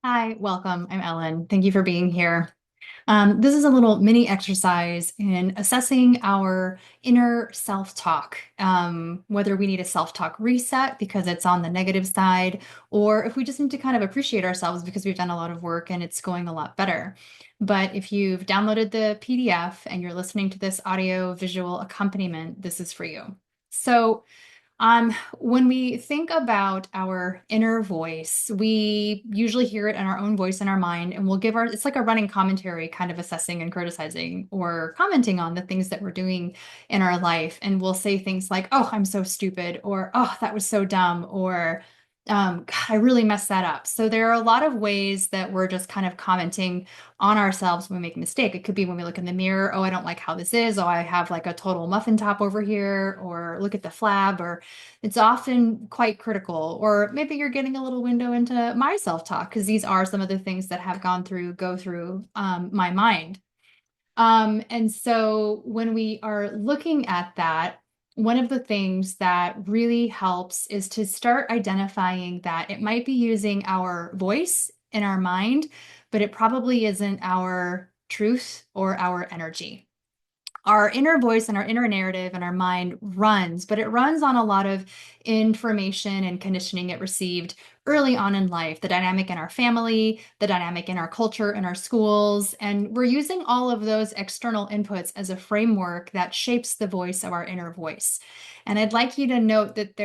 Hi, welcome. I'm Ellen. Thank you for being here. This is a little mini exercise in assessing our inner self-talk, whether we need a self-talk reset because it's on the negative side, or if we just need to kind of appreciate ourselves because we've done a lot of work and it's going a lot better. But if you've downloaded the PDF and you're listening to this audio visual accompaniment, this is for you. So, when we think about our inner voice, we usually hear it in our own voice in our mind, and we'll give it's like a running commentary, kind of assessing and criticizing or commenting on the things that we're doing in our life. And we'll say things like, oh, I'm so stupid, or oh, that was so dumb, or God, I really messed that up. So there are a lot of ways that we're just kind of commenting on ourselves when we make a mistake. It could be when we look in the mirror, oh, I don't like how this is. Oh, I have like a total muffin top over here, or look at the flab, or it's often quite critical. Or maybe you're getting a little window into my self-talk because these are some of the things that have go through my mind. And so when we are looking at that, one of the things that really helps is to start identifying that it might be using our voice in our mind, but it probably isn't our truth or our energy. Our inner voice and our inner narrative and our mind runs, but it runs on a lot of information and conditioning it received early on in life, the dynamic in our family, the dynamic in our culture, in our schools. And we're using all of those external inputs as a framework that shapes the voice of our inner voice. And I'd like you to note that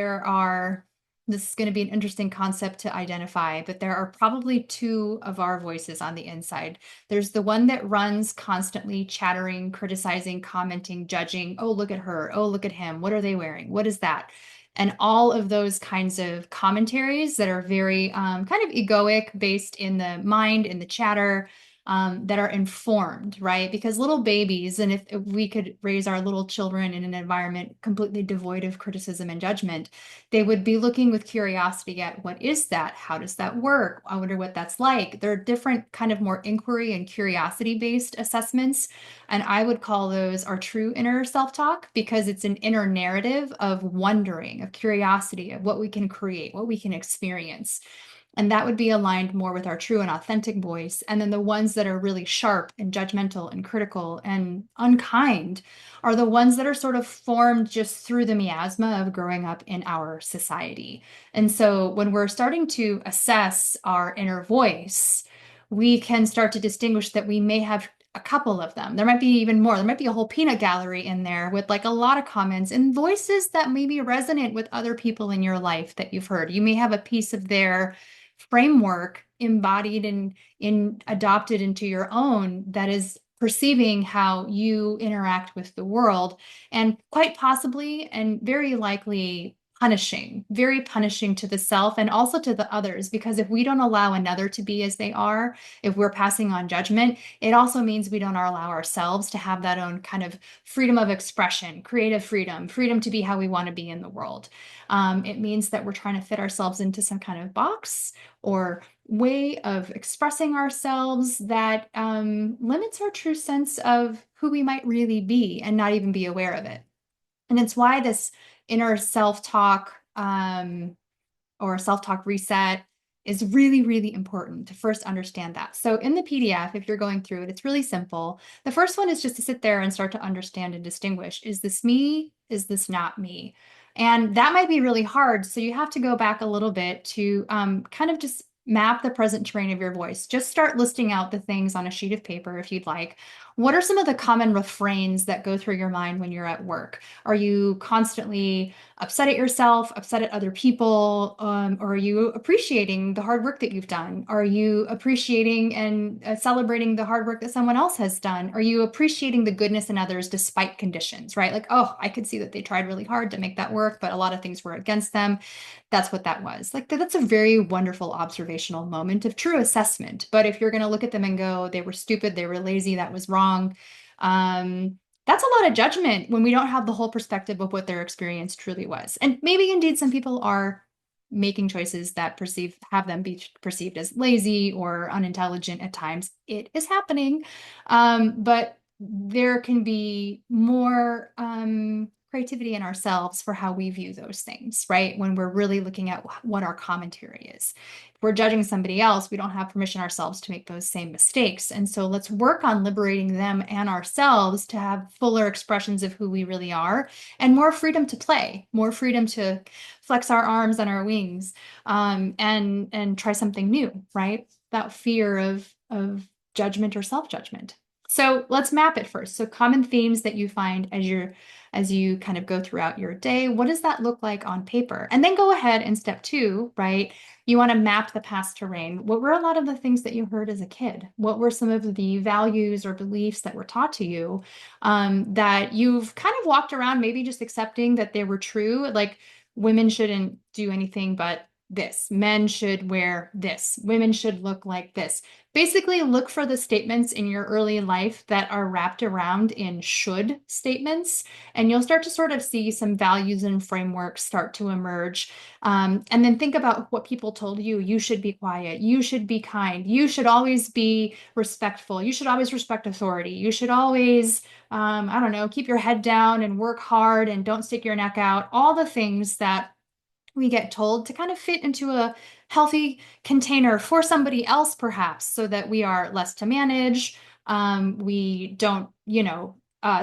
this is going to be an interesting concept to identify, but there are probably two of our voices on the inside. There's the one that runs constantly chattering, criticizing, commenting, judging. Oh, look at her. Oh, look at him. What are they wearing? What is that? And all of those kinds of commentaries that are very kind of egoic, based in the mind, in the chatter, that are informed, right? Because little babies, and if we could raise our little children in an environment completely devoid of criticism and judgment, they would be looking with curiosity at what is that? How does that work? I wonder what that's like. There are different kind of more inquiry and curiosity based assessments. And I would call those our true inner self-talk because it's an inner narrative of wondering, of curiosity, of what we can create, what we can experience. And that would be aligned more with our true and authentic voice. And then the ones that are really sharp and judgmental and critical and unkind are the ones that are sort of formed just through the miasma of growing up in our society. And so when we're starting to assess our inner voice, we can start to distinguish that we may have a couple of them. There might be even more. There might be a whole peanut gallery in there with like a lot of comments and voices that maybe resonate with other people in your life that you've heard. You may have a piece of their framework embodied and in adopted into your own that is perceiving how you interact with the world, and quite possibly and very likely very punishing to the self and also to the others. Because if we don't allow another to be as they are, if we're passing on judgment, it also means we don't allow ourselves to have that own kind of freedom of expression, creative freedom, freedom to be how we want to be in the world. It means that we're trying to fit ourselves into some kind of box or way of expressing ourselves that limits our true sense of who we might really be and not even be aware of it. And it's why this inner self-talk or self-talk reset is really, really important to first understand that. So in the PDF, if you're going through it, it's really simple. The first one is just to sit there and start to understand and distinguish, is this me? Is this not me? And that might be really hard. So you have to go back a little bit to kind of just map the present terrain of your voice. Just start listing out the things on a sheet of paper if you'd like. What are some of the common refrains that go through your mind when you're at work? Are you constantly upset at yourself, upset at other people? Or are you appreciating the hard work that you've done? Are you appreciating and celebrating the hard work that someone else has done? Are you appreciating the goodness in others despite conditions, right? Like, oh, I could see that they tried really hard to make that work, but a lot of things were against them. That's what that was. Like, that's a very wonderful observational moment of true assessment. But if you're going to look at them and go, they were stupid, they were lazy, that was wrong. That's a lot of judgment when we don't have the whole perspective of what their experience truly was. And maybe indeed some people are making choices that have them be perceived as lazy or unintelligent at times. It is happening. But there can be more creativity in ourselves for how we view those things, right? When we're really looking at what our commentary is. If we're judging somebody else, we don't have permission ourselves to make those same mistakes. And so let's work on liberating them and ourselves to have fuller expressions of who we really are and more freedom to play, more freedom to flex our arms and our wings, and try something new, right? Without fear of judgment or self-judgment. So let's map it first. So common themes that you find as you kind of go throughout your day, what does that look like on paper? And then go ahead and step two, right? You want to map the past terrain. What were a lot of the things that you heard as a kid? What were some of the values or beliefs that were taught to you, that you've kind of walked around maybe just accepting that they were true? Like women shouldn't do anything but this. Men should wear this. Women should look like this. Basically, look for the statements in your early life that are wrapped around in should statements, and you'll start to sort of see some values and frameworks start to emerge. And then think about what people told you. You should be quiet. You should be kind. You should always be respectful. You should always respect authority. You should always, I don't know, keep your head down and work hard and don't stick your neck out. All the things that we get told to kind of fit into a healthy container for somebody else, perhaps, so that we are less to manage. We don't,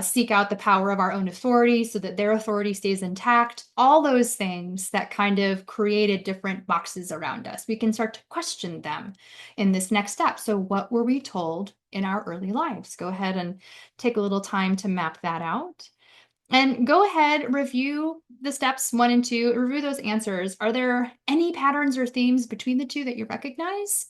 seek out the power of our own authority so that their authority stays intact. All those things that kind of created different boxes around us. We can start to question them in this next step. So, what were we told in our early lives? Go ahead and take a little time to map that out. And go ahead, review the steps 1 and 2, review those answers. Are there any patterns or themes between the two that you recognize?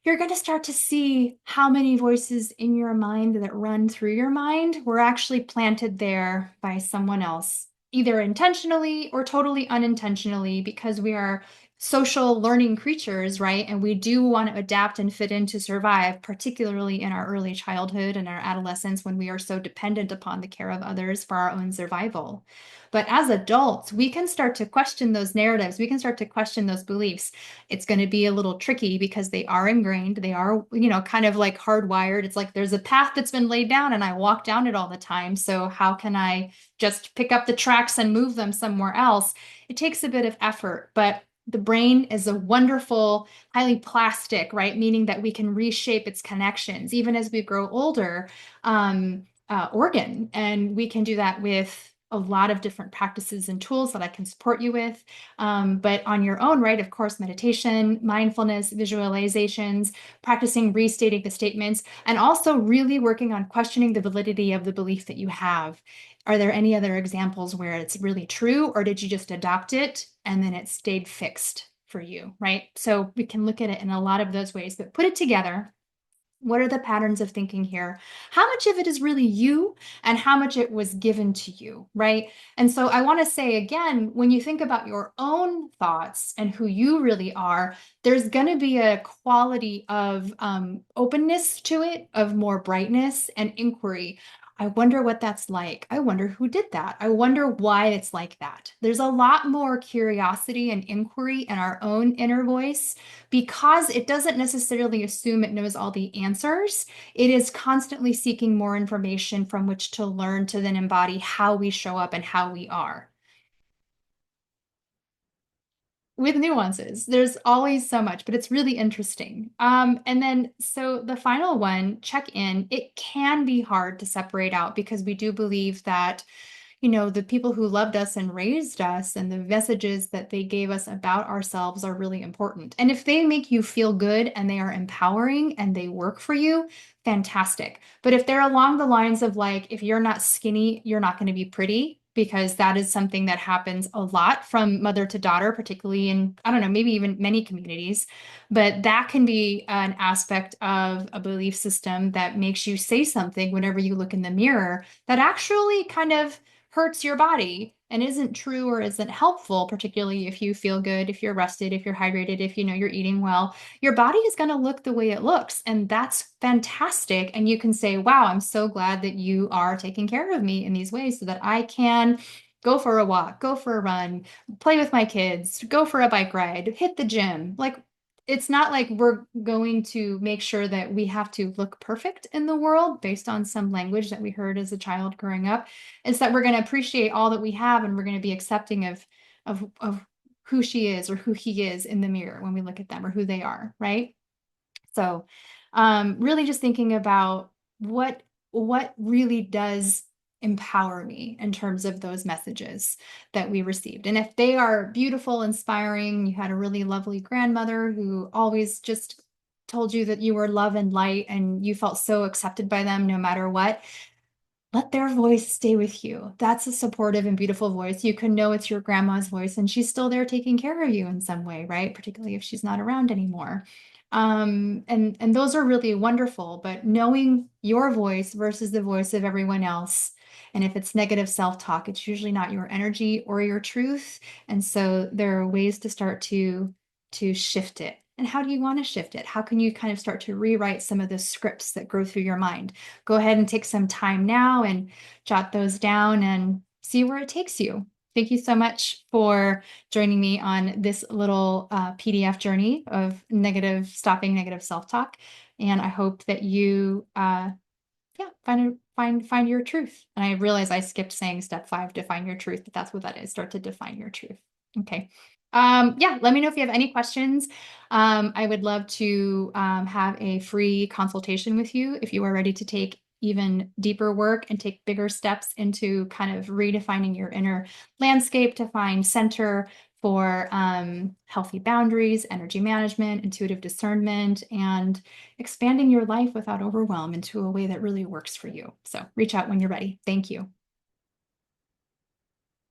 You're going to start to see how many voices in your mind that run through your mind were actually planted there by someone else, either intentionally or totally unintentionally, because we are social learning creatures, right? And we do want to adapt and fit in to survive, particularly in our early childhood and our adolescence when we are so dependent upon the care of others for our own survival. But as adults, we can start to question those narratives. We can start to question those beliefs. It's going to be a little tricky because they are ingrained. They are, kind of like hardwired. It's like there's a path that's been laid down and I walk down it all the time. So how can I just pick up the tracks and move them somewhere else? It takes a bit of effort, but the brain is a wonderful, highly plastic, right? Meaning that we can reshape its connections, even as we grow older, organ. And we can do that with a lot of different practices and tools that I can support you with. But on your own, right? Of course, meditation, mindfulness, visualizations, practicing restating the statements, and also really working on questioning the validity of the belief that you have. Are there any other examples where it's really true, or did you just adopt it and then it stayed fixed for you, right? So we can look at it in a lot of those ways, but put it together. What are the patterns of thinking here? How much of it is really you and how much it was given to you, right? And so I want to say again, when you think about your own thoughts and who you really are, there's going to be a quality of openness to it, of more brightness and inquiry. I wonder what that's like. I wonder who did that. I wonder why it's like that. There's a lot more curiosity and inquiry in our own inner voice because it doesn't necessarily assume it knows all the answers. It is constantly seeking more information from which to learn to then embody how we show up and how we are. With nuances. There's always so much, but it's really interesting. And then, so the final one, check in. It can be hard to separate out because we do believe that, the people who loved us and raised us and the messages that they gave us about ourselves are really important. And if they make you feel good and they are empowering and they work for you, fantastic. But if they're along the lines of like, if you're not skinny, you're not going to be pretty, because that is something that happens a lot from mother to daughter, particularly in, I don't know, maybe even many communities. But that can be an aspect of a belief system that makes you say something whenever you look in the mirror that actually kind of hurts your body and isn't true or isn't helpful, particularly if you feel good, if you're rested, if you're hydrated, if you know you're eating well. Your body is going to look the way it looks, and that's fantastic. And you can say, wow, I'm so glad that you are taking care of me in these ways so that I can go for a walk, go for a run, play with my kids, go for a bike ride, hit the gym. Like, it's not like we're going to make sure that we have to look perfect in the world based on some language that we heard as a child growing up. It's that we're going to appreciate all that we have, and we're going to be accepting of who she is or who he is in the mirror when we look at them, or who they are, right? So, really just thinking about what really does empower me in terms of those messages that we received. And if they are beautiful, inspiring, you had a really lovely grandmother who always just told you that you were love and light and you felt so accepted by them no matter what, let their voice stay with you. That's a supportive and beautiful voice. You can know it's your grandma's voice and she's still there taking care of you in some way, right? Particularly if she's not around anymore. And those are really wonderful, but knowing your voice versus the voice of everyone else, and if it's negative self-talk, it's usually not your energy or your truth. And so there are ways to start to shift it. And how do you want to shift it? How can you kind of start to rewrite some of the scripts that go through your mind? Go ahead and take some time now and jot those down and see where it takes you. Thank you so much for joining me on this little PDF journey of stopping negative self-talk. And I hope that you, yeah, find your truth. And I realize I skipped saying step 5, define your truth, but that's what that is. Start to define your truth. Okay. Yeah, let me know if you have any questions. I would love to have a free consultation with you if you are ready to take even deeper work and take bigger steps into kind of redefining your inner landscape to find center for healthy boundaries, energy management, intuitive discernment, and expanding your life without overwhelm into a way that really works for you. So reach out when you're ready. Thank you.